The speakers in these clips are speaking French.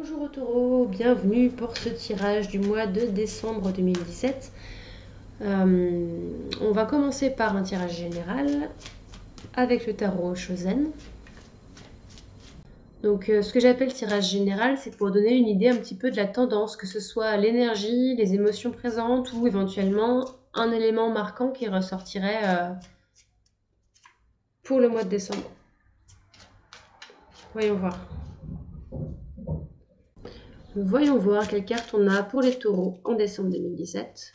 Bonjour aux taureaux, bienvenue pour ce tirage du mois de décembre 2017. On va commencer par un tirage général avec le tarot Chosen. Donc ce que j'appelle tirage général, c'est pour donner une idée un petit peu de la tendance, que ce soit l'énergie, les émotions présentes ou éventuellement un élément marquant qui ressortirait pour le mois de décembre. Voyons voir. Voyons voir quelle carte on a pour les taureaux en décembre 2017.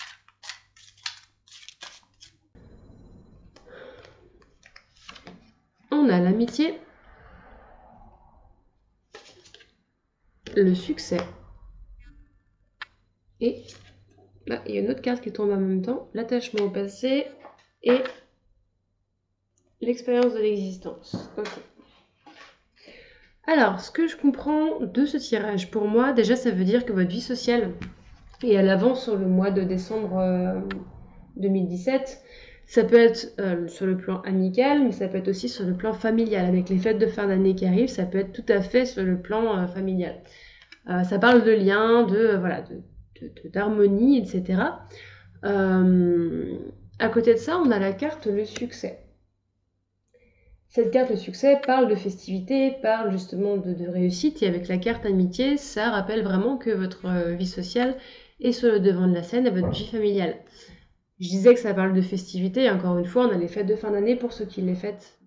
On a l'amitié, le succès et là, il y a une autre carte qui tombe en même temps, l'attachement au passé et l'expérience de l'existence. Ok. Alors, ce que je comprends de ce tirage, pour moi, déjà, ça veut dire que votre vie sociale est à l'avance sur le mois de décembre 2017. Ça peut être sur le plan amical, mais ça peut être aussi sur le plan familial. Avec les fêtes de fin d'année qui arrivent, ça peut être tout à fait sur le plan familial. Ça parle de liens, d'harmonie, etc. À côté de ça, on a la carte le succès. Cette carte le succès parle de festivité, parle justement de réussite, et avec la carte amitié, ça rappelle vraiment que votre vie sociale est sur le devant de la scène à votre vie familiale. Je disais que ça parle de festivité, et encore une fois, on a les fêtes de fin d'année pour ceux qui les fêtent.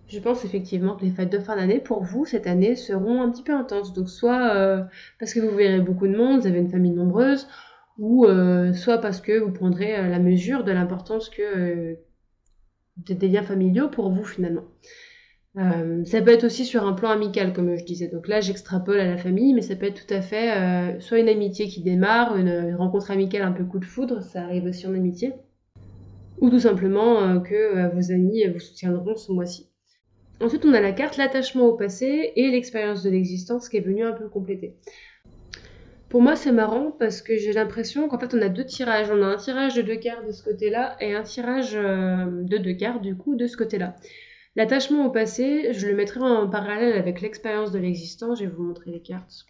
Je pense effectivement que les fêtes de fin d'année, pour vous, cette année, seront un petit peu intenses. Donc soit parce que vous verrez beaucoup de monde, vous avez une famille nombreuse, ou soit parce que vous prendrez la mesure de l'importance que des liens familiaux pour vous finalement. Ça peut être aussi sur un plan amical, comme je disais. Donc là, j'extrapole à la famille, mais ça peut être tout à fait soit une amitié qui démarre, une rencontre amicale un peu coup de foudre, ça arrive aussi en amitié, ou tout simplement que vos amis vous soutiendront ce mois-ci. Ensuite, on a la carte l'attachement au passé et l'expérience de l'existence qui est venue un peu compléter. Pour moi, c'est marrant parce que j'ai l'impression qu'en fait, on a deux tirages. On a un tirage de deux cartes de ce côté-là et un tirage de deux cartes, du coup, de ce côté-là. L'attachement au passé, je le mettrai en parallèle avec l'expérience de l'existence. Je vais vous montrer les cartes.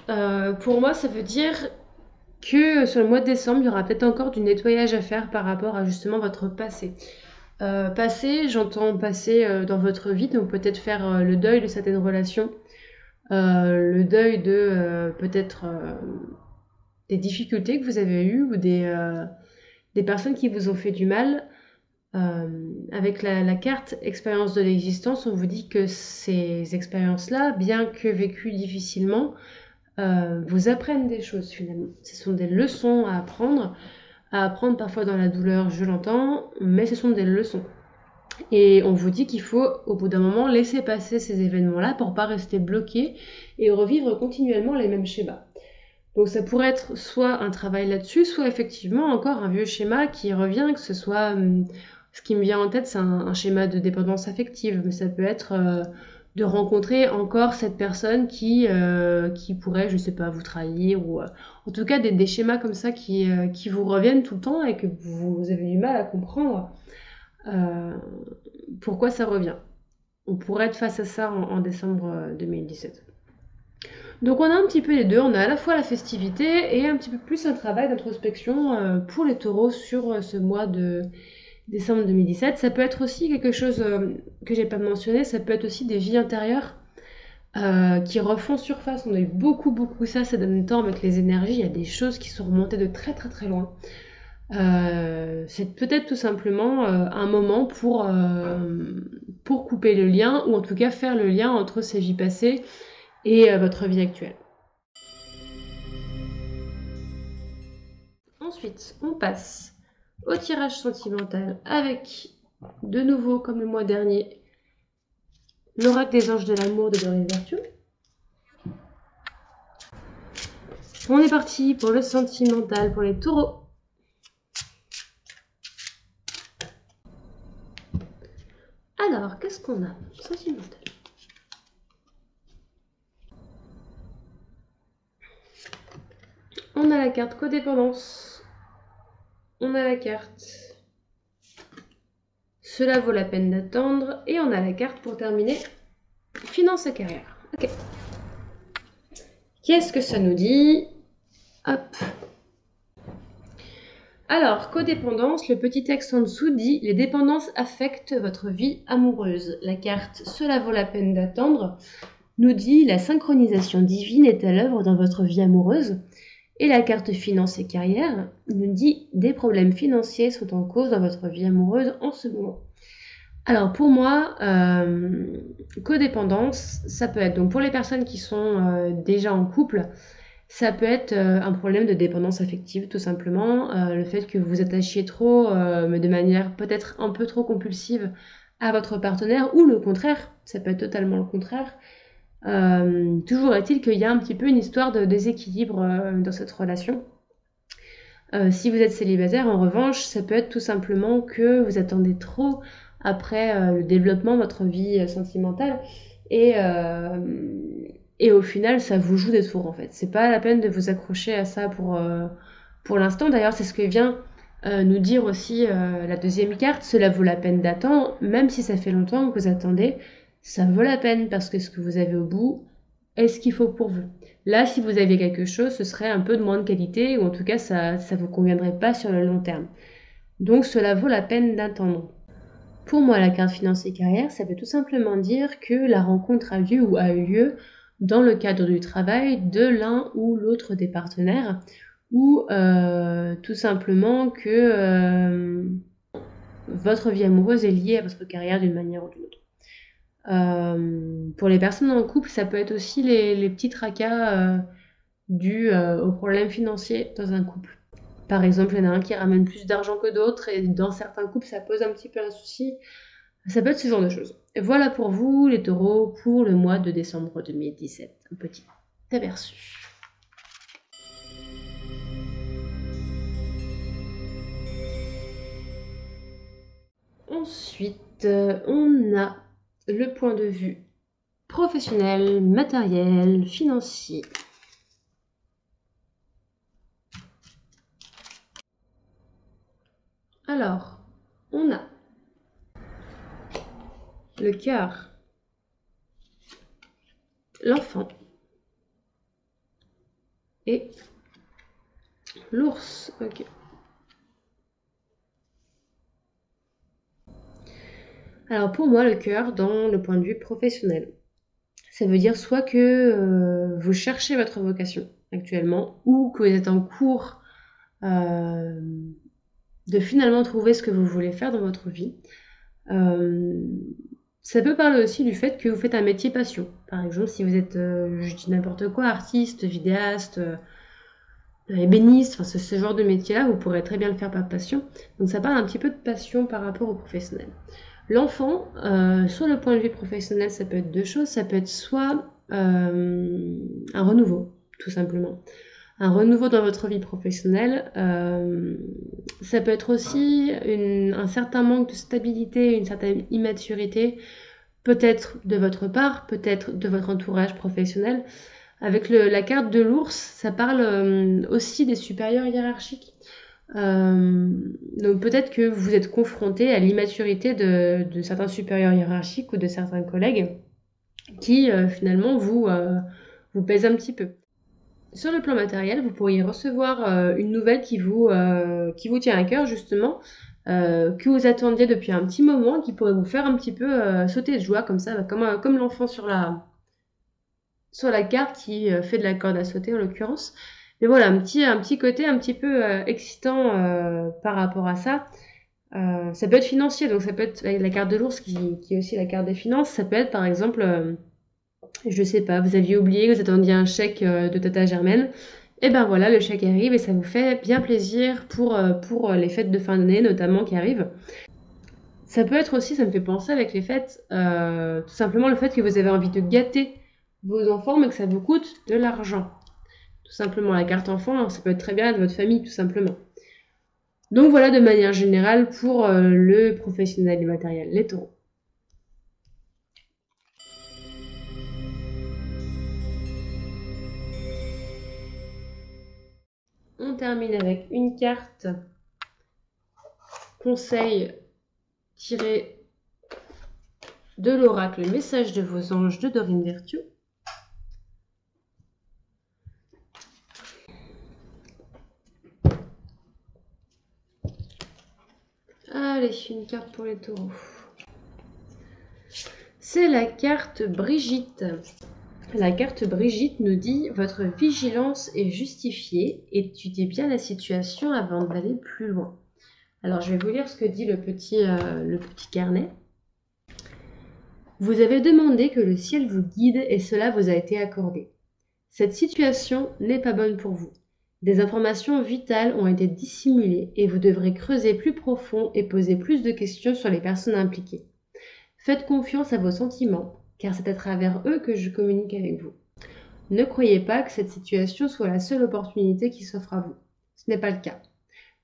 Voilà. Pour moi, ça veut dire que sur le mois de décembre, il y aura peut-être encore du nettoyage à faire par rapport à justement votre passé. Passé, j'entends passé dans votre vie, donc peut-être faire le deuil de certaines relations, le deuil de peut-être des difficultés que vous avez eues ou des personnes qui vous ont fait du mal. Avec la carte expérience de l'existence, on vous dit que ces expériences-là, bien que vécues difficilement, vous apprennent des choses finalement. Ce sont des leçons à apprendre parfois dans la douleur, je l'entends, mais ce sont des leçons. Et on vous dit qu'il faut, au bout d'un moment, laisser passer ces événements-là pour pas rester bloqué et revivre continuellement les mêmes schémas. Donc ça pourrait être soit un travail là-dessus, soit effectivement encore un vieux schéma qui revient, que ce soit... ce qui me vient en tête, c'est un schéma de dépendance affective, mais ça peut être de rencontrer encore cette personne qui pourrait, je sais pas, vous trahir, ou en tout cas des schémas comme ça qui vous reviennent tout le temps et que vous avez du mal à comprendre pourquoi ça revient. On pourrait être face à ça en décembre 2017. Donc on a un petit peu les deux, on a à la fois la festivité et un petit peu plus un travail d'introspection pour les taureaux sur ce mois de décembre 2017. Ça peut être aussi quelque chose que j'ai pas mentionné, ça peut être aussi des vies intérieures qui refont surface. On a eu beaucoup ça ces derniers temps avec les énergies, il y a des choses qui sont remontées de très loin. C'est peut-être tout simplement un moment pour couper le lien, ou en tout cas faire le lien entre ces vies passées et votre vie actuelle. Ensuite, on passe au tirage sentimental avec, de nouveau, comme le mois dernier, l'oracle des anges de l'amour de Doreen Virtue. On est parti pour le sentimental pour les taureaux. Alors, qu'est-ce qu'on a? Sentimental. On a la carte codépendance. On a la carte cela vaut la peine d'attendre. Et on a la carte pour terminer, finance et carrière. Ok. Qu'est-ce que ça nous dit? Hop. Alors, codépendance, le petit texte en dessous dit « Les dépendances affectent votre vie amoureuse ». La carte « Cela vaut la peine d'attendre » nous dit « La synchronisation divine est à l'œuvre dans votre vie amoureuse ». Et la carte finance et carrière nous dit « Des problèmes financiers sont en cause dans votre vie amoureuse en ce moment ». Alors pour moi, codépendance, ça peut être, donc pour les personnes qui sont déjà en couple, ça peut être un problème de dépendance affective, tout simplement. Le fait que vous vous attachiez trop, mais de manière peut-être un peu trop compulsive à votre partenaire, ou le contraire, ça peut être totalement le contraire. Toujours est-il qu'il y a un petit peu une histoire de déséquilibre dans cette relation. Si vous êtes célibataire, en revanche, ça peut être tout simplement que vous attendez trop après le développement de votre vie sentimentale et au final, ça vous joue des tours en fait. C'est pas la peine de vous accrocher à ça pour l'instant. D'ailleurs, c'est ce que vient nous dire aussi la deuxième carte. Cela vaut la peine d'attendre, même si ça fait longtemps que vous attendez. Ça vaut la peine parce que ce que vous avez au bout est ce qu'il faut pour vous. Là, si vous aviez quelque chose, ce serait un peu de moins de qualité ou en tout cas, ça vous conviendrait pas sur le long terme. Donc, cela vaut la peine d'attendre. Pour moi, la carte finance et carrière, ça veut tout simplement dire que la rencontre a lieu ou a eu lieu dans le cadre du travail de l'un ou l'autre des partenaires ou tout simplement que votre vie amoureuse est liée à votre carrière d'une manière ou d'une autre. Pour les personnes en couple, ça peut être aussi les petits tracas dus aux problèmes financiers dans un couple. Par exemple, il y en a un qui ramène plus d'argent que d'autres et dans certains couples, ça pose un petit peu un souci. Ça peut être ce genre de choses. Et voilà pour vous, les taureaux, pour le mois de décembre 2017. Un petit aperçu. Ensuite, on a le point de vue professionnel, matériel, financier. Alors, on a le cœur, l'enfant et l'ours. Ok. Alors pour moi, le cœur dans le point de vue professionnel, ça veut dire soit que vous cherchez votre vocation actuellement ou que vous êtes en cours de finalement trouver ce que vous voulez faire dans votre vie. Ça peut parler aussi du fait que vous faites un métier passion. Par exemple, si vous êtes, je dis n'importe quoi, artiste, vidéaste, ébéniste, enfin ce genre de métier-là, vous pourrez très bien le faire par passion. Donc ça parle un petit peu de passion par rapport au professionnel. L'enfant, sur le point de vue professionnel, ça peut être deux choses. Ça peut être soit un renouveau, tout simplement. Un renouveau dans votre vie professionnelle. Ça peut être aussi un certain manque de stabilité, une certaine immaturité, peut-être de votre part, peut-être de votre entourage professionnel. Avec la carte de l'ours, ça parle aussi des supérieurs hiérarchiques. Donc peut-être que vous êtes confronté à l'immaturité de certains supérieurs hiérarchiques ou de certains collègues qui finalement vous pèsent un petit peu. Sur le plan matériel, vous pourriez recevoir une nouvelle qui vous tient à cœur justement, que vous attendiez depuis un petit moment, qui pourrait vous faire un petit peu sauter de joie comme ça, comme l'enfant sur la carte qui fait de la corde à sauter en l'occurrence. Mais voilà, un petit côté un petit peu excitant par rapport à ça. Ça peut être financier, donc ça peut être la carte de l'ours qui est aussi la carte des finances. Ça peut être par exemple, je sais pas, vous aviez oublié que vous attendiez un chèque de Tata Germaine. Et ben voilà, le chèque arrive et ça vous fait bien plaisir pour les fêtes de fin d'année notamment qui arrivent. Ça peut être aussi, ça me fait penser avec les fêtes, tout simplement le fait que vous avez envie de gâter vos enfants mais que ça vous coûte de l'argent. Tout simplement, la carte enfant, ça peut être très bien de votre famille, tout simplement. Donc voilà de manière générale pour le professionnel et matériel, les taureaux. On termine avec une carte conseil tirer de l'oracle le message de vos anges de Dorine Virtue. Allez, une carte pour les taureaux. C'est la carte Brigitte. La carte Brigitte nous dit « Votre vigilance est justifiée, étudiez bien la situation avant d'aller plus loin. » Alors, je vais vous lire ce que dit le petit carnet. Vous avez demandé que le ciel vous guide et cela vous a été accordé. Cette situation n'est pas bonne pour vous. Des informations vitales ont été dissimulées et vous devrez creuser plus profond et poser plus de questions sur les personnes impliquées. Faites confiance à vos sentiments, car c'est à travers eux que je communique avec vous. Ne croyez pas que cette situation soit la seule opportunité qui s'offre à vous. Ce n'est pas le cas.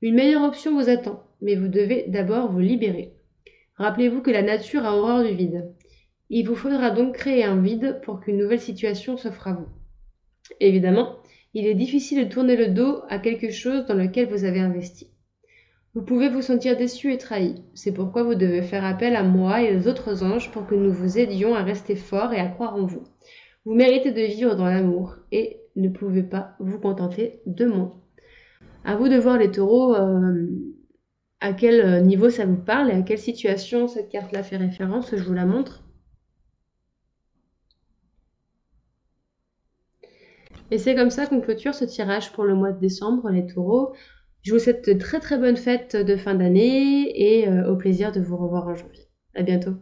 Une meilleure option vous attend, mais vous devez d'abord vous libérer. Rappelez-vous que la nature a horreur du vide. Il vous faudra donc créer un vide pour qu'une nouvelle situation s'offre à vous. Évidemment, il est difficile de tourner le dos à quelque chose dans lequel vous avez investi. Vous pouvez vous sentir déçu et trahi. C'est pourquoi vous devez faire appel à moi et aux autres anges pour que nous vous aidions à rester forts et à croire en vous. Vous méritez de vivre dans l'amour et ne pouvez pas vous contenter de moi. À vous de voir les taureaux à quel niveau ça vous parle et à quelle situation cette carte-là fait référence. Je vous la montre. Et c'est comme ça qu'on clôture ce tirage pour le mois de décembre, les taureaux. Je vous souhaite de très très bonnes fêtes de fin d'année et au plaisir de vous revoir en janvier. À bientôt.